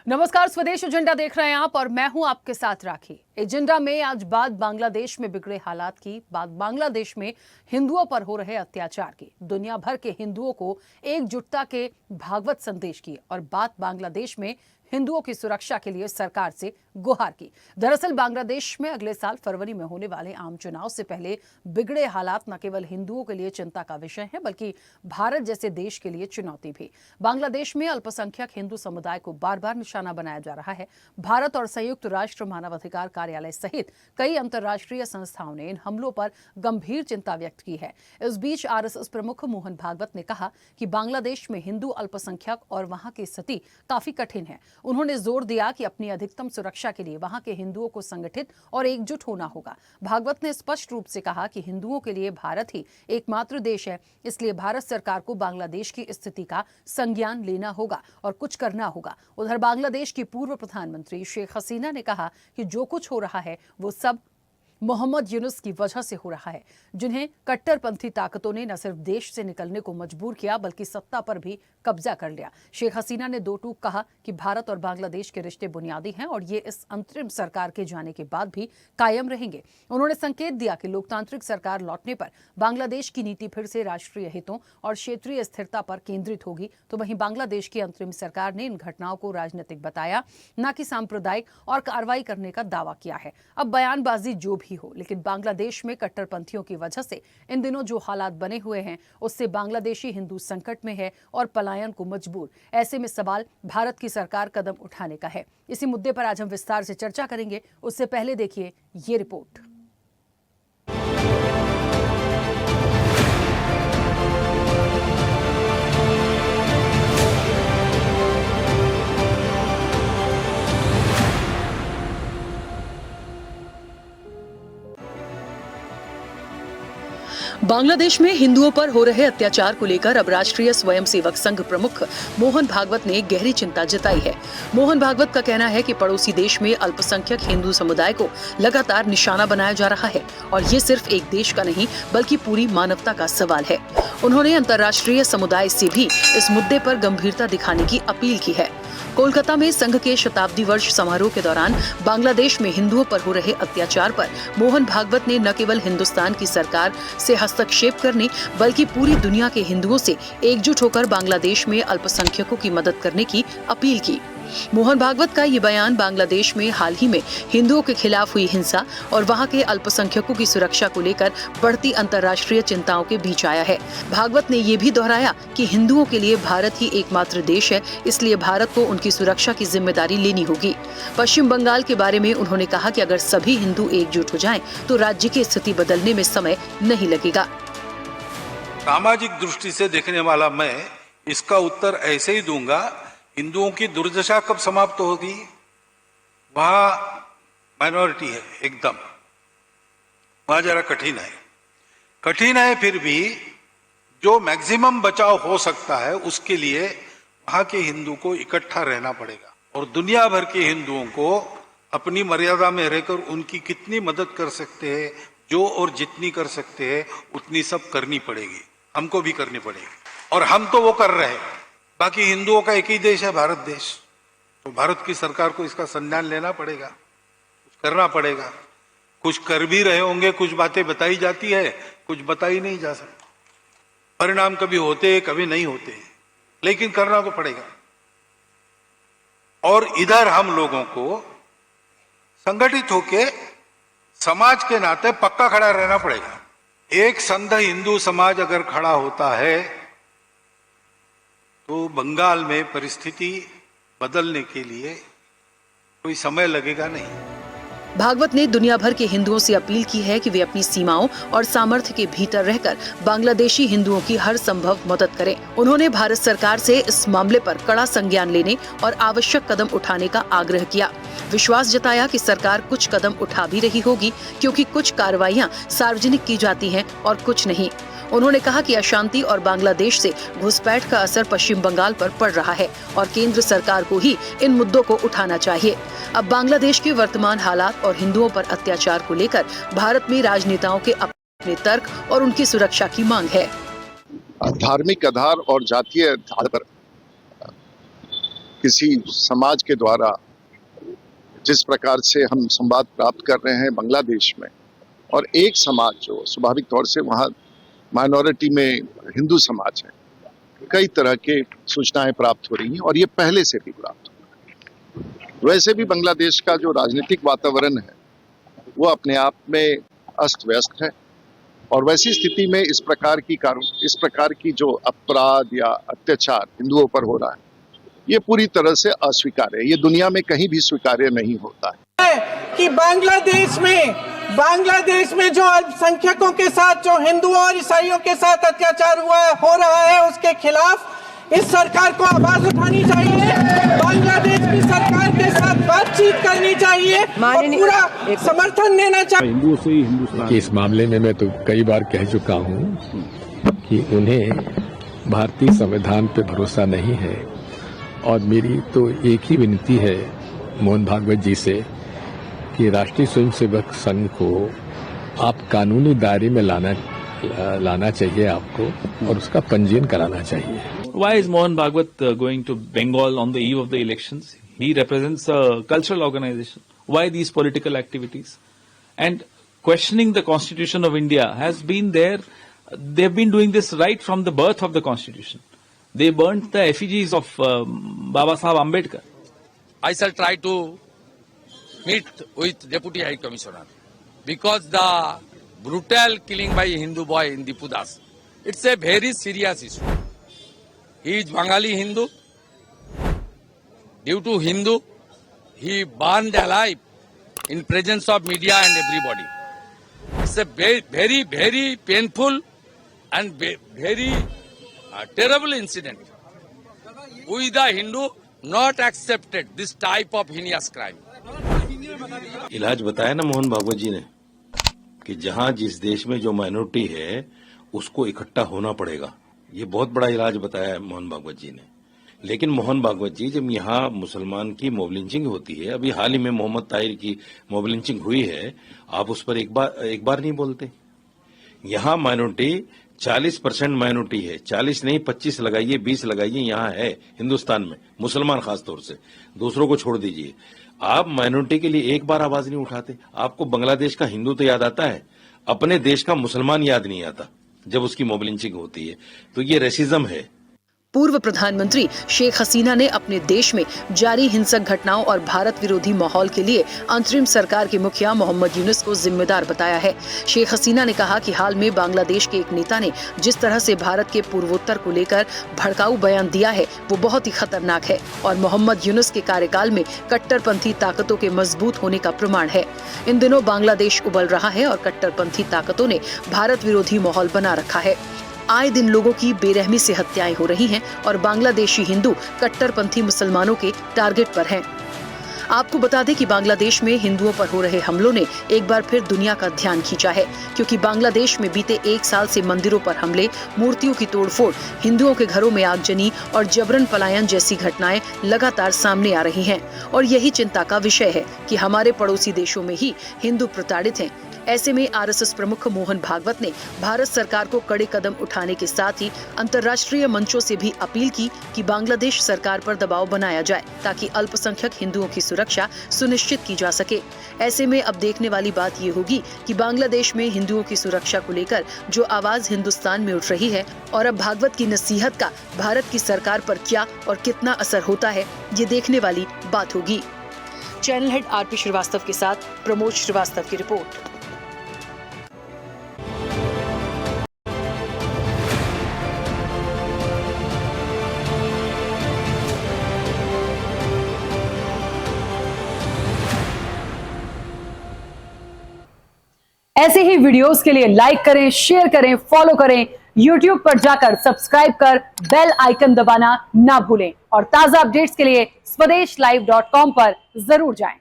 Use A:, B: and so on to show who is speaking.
A: नमस्कार, स्वदेश एजेंडा देख रहे हैं आप और मैं हूं आपके साथ राखी। एजेंडा में आज बात बांग्लादेश में बिगड़े हालात की, बात बांग्लादेश में हिंदुओं पर हो रहे अत्याचार की, दुनिया भर के हिंदुओं को एकजुटता के भागवत संदेश की और बात बांग्लादेश में हिंदुओं की सुरक्षा के लिए सरकार से गुहार की। दरअसल बांग्लादेश में अगले साल फरवरी में होने वाले आम चुनाव से पहले बिगड़े हालात न केवल हिंदुओं के लिए चिंता का विषय है बल्कि भारत जैसे देश के लिए चुनौती भी। बांग्लादेश में अल्पसंख्यक हिंदू समुदाय को बार बार निशाना बनाया जा रहा है। भारत और संयुक्त राष्ट्र मानवाधिकार कार्यालय सहित कई अंतर्राष्ट्रीय संस्थाओं ने इन हमलों पर गंभीर चिंता व्यक्त की है। इस बीच आरएसएस प्रमुख मोहन भागवत ने कहा कि बांग्लादेश में हिंदू अल्पसंख्यक और वहां की स्थिति काफी कठिन है। उन्होंने जोर दिया कि अपनी अधिकतम सुरक्षा के लिए वहां के हिंदुओं को संगठित और एकजुट होना होगा। भागवत ने स्पष्ट रूप से कहा कि हिंदुओं के लिए भारत ही एकमात्र देश है, इसलिए भारत सरकार को बांग्लादेश की स्थिति का संज्ञान लेना होगा और कुछ करना होगा। उधर बांग्लादेश की पूर्व प्रधानमंत्री शेख हसीना ने कहा कि जो कुछ हो रहा है वो सब मोहम्मद यूनुस की वजह से हो रहा है, जिन्हें कट्टरपंथी ताकतों ने न सिर्फ देश से निकलने को मजबूर किया बल्कि सत्ता पर भी कब्जा कर लिया। शेख हसीना ने दो टूक कहा कि भारत और बांग्लादेश के रिश्ते बुनियादी हैं और ये इस अंतरिम सरकार के जाने के बाद भी कायम रहेंगे। उन्होंने संकेत दिया कि लोकतांत्रिक सरकार लौटने पर बांग्लादेश की नीति फिर से राष्ट्रीय हितों और क्षेत्रीय स्थिरता पर केंद्रित होगी। तो वहीं बांग्लादेश की अंतरिम सरकार ने इन घटनाओं को राजनीतिक बताया, न कि सांप्रदायिक, और कार्रवाई करने का दावा किया है। अब बयानबाजी जो भी हो, लेकिन बांग्लादेश में कट्टरपंथियों की वजह से इन दिनों जो हालात बने हुए हैं उससे बांग्लादेशी हिंदू संकट में है और पलायन को मजबूर। ऐसे में सवाल भारत की सरकार कदम उठाने का है। इसी मुद्दे पर आज हम विस्तार से चर्चा करेंगे। उससे पहले देखिए ये रिपोर्ट। बांग्लादेश में हिंदुओं पर हो रहे अत्याचार को लेकर अब राष्ट्रीय स्वयंसेवक संघ प्रमुख मोहन भागवत ने गहरी चिंता जताई है। मोहन भागवत का कहना है कि पड़ोसी देश में अल्पसंख्यक हिंदू समुदाय को लगातार निशाना बनाया जा रहा है और ये सिर्फ एक देश का नहीं बल्कि पूरी मानवता का सवाल है। उन्होंने अंतर्राष्ट्रीय समुदाय से भी इस मुद्दे पर गंभीरता दिखाने की अपील की है। कोलकाता में संघ के शताब्दी वर्ष समारोह के दौरान बांग्लादेश में हिंदुओं पर हो रहे अत्याचार पर मोहन भागवत ने न केवल हिंदुस्तान की सरकार से हस्तक्षेप करने बल्कि पूरी दुनिया के हिंदुओं से एकजुट होकर बांग्लादेश में अल्पसंख्यकों की मदद करने की अपील की। मोहन भागवत का ये बयान बांग्लादेश में हाल ही में हिंदुओं के खिलाफ हुई हिंसा और वहां के अल्पसंख्यकों की सुरक्षा को लेकर बढ़ती अंतर्राष्ट्रीय चिंताओं के बीच आया है। भागवत ने ये भी दोहराया कि हिंदुओं के लिए भारत ही एकमात्र देश है, इसलिए भारत को उनकी सुरक्षा की जिम्मेदारी लेनी होगी। पश्चिम बंगाल के बारे में उन्होंने कहा कि अगर सभी हिंदू एकजुट हो जाएं, तो राज्य की स्थिति बदलने में समय नहीं लगेगा।
B: सामाजिक दृष्टि से देखने वाला मैं इसका उत्तर ऐसे ही दूंगा, हिंदुओं की दुर्दशा कब समाप्त होगी? वहां माइनॉरिटी है एकदम, वहां जरा कठिन है, फिर भी जो मैक्सिमम बचाव हो सकता है उसके लिए वहां के हिंदू को इकट्ठा रहना पड़ेगा और दुनिया भर के हिंदुओं को अपनी मर्यादा में रहकर उनकी कितनी मदद कर सकते हैं, जो और जितनी कर सकते हैं उतनी सब करनी पड़ेगी, हमको भी करनी पड़ेगी और हम तो वो कर रहे हैं। बाकी हिंदुओं का एक ही देश है, भारत देश, तो भारत की सरकार को इसका संज्ञान लेना पड़ेगा, कुछ करना पड़ेगा। कुछ कर भी रहे होंगे, कुछ बातें बताई जाती है, कुछ बताई नहीं जा सकती, परिणाम कभी होते कभी नहीं होते, लेकिन करना तो पड़ेगा। और इधर हम लोगों को संगठित होके समाज के नाते पक्का खड़ा रहना पड़ेगा। एक संघ हिंदू समाज अगर खड़ा होता है तो बंगाल में परिस्थिति बदलने के लिए कोई समय लगेगा नहीं।
A: भागवत ने दुनिया भर के हिंदुओं से अपील की है कि वे अपनी सीमाओं और सामर्थ्य के भीतर रहकर बांग्लादेशी हिंदुओं की हर संभव मदद करें। उन्होंने भारत सरकार से इस मामले पर कड़ा संज्ञान लेने और आवश्यक कदम उठाने का आग्रह किया। विश्वास जताया कि सरकार कुछ कदम उठा भी रही होगी, क्योंकि कुछ कार्रवाइयां सार्वजनिक की जाती हैं और कुछ नहीं। उन्होंने कहा कि अशांति और बांग्लादेश से घुसपैठ का असर पश्चिम बंगाल पर पड़ रहा है और केंद्र सरकार को ही इन मुद्दों को उठाना चाहिए। अब बांग्लादेश के वर्तमान हालात और हिंदुओं पर अत्याचार को लेकर भारत में राजनेताओं के अपने तर्क और उनकी सुरक्षा की मांग है।
C: धार्मिक आधार और जातीय आधार पर किसी समाज के द्वारा जिस प्रकार से हम संवाद प्राप्त कर रहे हैं बांग्लादेश में, और एक समाज जो स्वाभाविक तौर से वहाँ माइनॉरिटी में हिंदू समाज है, कई तरह के सूचनाएं प्राप्त हो रही हैं और ये पहले से भी प्राप्त हो रही है। वैसे भी बांग्लादेश का जो राजनीतिक वातावरण है वो अपने आप में अस्त व्यस्त है, और वैसी स्थिति में इस प्रकार की जो अपराध या अत्याचार हिंदुओं पर हो रहा है, ये पूरी तरह से अस्वीकार्य है। ये दुनिया में कहीं भी स्वीकार्य नहीं होता है
D: कि बांग्लादेश में जो अल्पसंख्यकों के साथ, जो हिंदुओं और ईसाइयों के साथ अत्याचार हो रहा है, उसके खिलाफ इस सरकार को आवाज उठानी चाहिए। बांग्लादेश की सरकार के साथ बातचीत करनी चाहिए और पूरा समर्थन देना चाहिए।
E: हिंदुओं से ही हिंदुस्तान।
F: इस मामले में मैं तो कई बार कह चुका हूं कि उन्हें भारतीय संविधान पे भरोसा नहीं है, और मेरी तो एक ही विनती है मोहन भागवत जी से कि राष्ट्रीय स्वयंसेवक संघ को आप कानूनी दायरे में लाना चाहिए आपको, और उसका पंजीयन कराना चाहिए।
G: Why is Mohan Bhagwat going to Bengal on the eve of the elections? He represents a cultural organization. Why these political activities? And questioning the Constitution of India has been there. They've been doing this right from the birth of the Constitution. They burnt the effigies of Baba Saheb Ambedkar.
H: I shall try to meet with Deputy High Commissioner, because the brutal killing by Hindu boy in Dipudas, it's a very serious issue. He is Bengali Hindu. Due to Hindu, he burned alive in presence of media and everybody. It's a very, very painful and very terrible incident. We the Hindu not accepted this type of heinous crime.
I: इलाज बताया ना मोहन भागवत जी ने कि जहां जिस देश में जो माइनॉरिटी है उसको इकट्ठा होना पड़ेगा। ये बहुत बड़ा इलाज बताया है मोहन भागवत जी ने। लेकिन मोहन भागवत जी, जब यहाँ मुसलमान की मॉब लिंचिंग होती है, अभी हाल ही में मोहम्मद ताहिर की मॉब लिंचिंग हुई है, आप उस पर एक बार नहीं बोलते। यहाँ माइनॉरिटी 40% माइनॉरिटी है, 40 नहीं 25 लगाइए, 20 लगाइए, यहाँ है हिंदुस्तान में, मुसलमान खासतौर से, दूसरों को छोड़ दीजिए। आप माइनॉरिटी के लिए एक बार आवाज नहीं उठाते। आपको बांग्लादेश का हिंदू तो याद आता है, अपने देश का मुसलमान याद नहीं आता जब उसकी मॉब लिंचिंग होती है। तो ये रेसिज्म है।
A: पूर्व प्रधानमंत्री शेख हसीना ने अपने देश में जारी हिंसक घटनाओं और भारत विरोधी माहौल के लिए अंतरिम सरकार के मुखिया मोहम्मद यूनुस को जिम्मेदार बताया है। शेख हसीना ने कहा कि हाल में बांग्लादेश के एक नेता ने जिस तरह से भारत के पूर्वोत्तर को लेकर भड़काऊ बयान दिया है, वो बहुत ही खतरनाक है और मोहम्मद यूनुस के कार्यकाल में कट्टरपंथी ताकतों के मजबूत होने का प्रमाण है। इन दिनों बांग्लादेश उबल रहा है और कट्टरपंथी ताकतों ने भारत विरोधी माहौल बना रखा है। आए दिन लोगों की बेरहमी से हत्याएं हो रही हैं और बांग्लादेशी हिंदू कट्टरपंथी मुसलमानों के टारगेट पर हैं। आपको बता दें कि बांग्लादेश में हिंदुओं पर हो रहे हमलों ने एक बार फिर दुनिया का ध्यान खींचा है, क्योंकि बांग्लादेश में बीते 1 साल से मंदिरों पर हमले, मूर्तियों की तोड़फोड़, हिंदुओं के घरों में आगजनी और जबरन पलायन जैसी घटनाएं लगातार सामने आ रही हैं। और यही चिंता का विषय है कि हमारे पड़ोसी देशों में ही हिंदू प्रताड़ित हैं। ऐसे में आरएसएस प्रमुख मोहन भागवत ने भारत सरकार को कड़े कदम उठाने के साथ ही अंतर्राष्ट्रीय मंचों से भी अपील की कि बांग्लादेश सरकार पर दबाव बनाया जाए ताकि अल्पसंख्यक हिंदुओं की सुरक्षा सुनिश्चित की जा सके। ऐसे में अब देखने वाली बात ये होगी कि बांग्लादेश में हिंदुओं की सुरक्षा को लेकर जो आवाज हिंदुस्तान में उठ रही है और अब भागवत की नसीहत का भारत की सरकार पर क्या और कितना असर होता है, ये देखने वाली बात होगी। चैनल हेड आरपी श्रीवास्तव के साथ प्रमोद श्रीवास्तव की रिपोर्ट। ऐसे ही वीडियोस के लिए लाइक करें, शेयर करें, फॉलो करें। YouTube पर जाकर सब्सक्राइब कर बेल आइकन दबाना ना भूलें और ताजा अपडेट्स के लिए स्वदेशलाइव.com पर जरूर जाएं।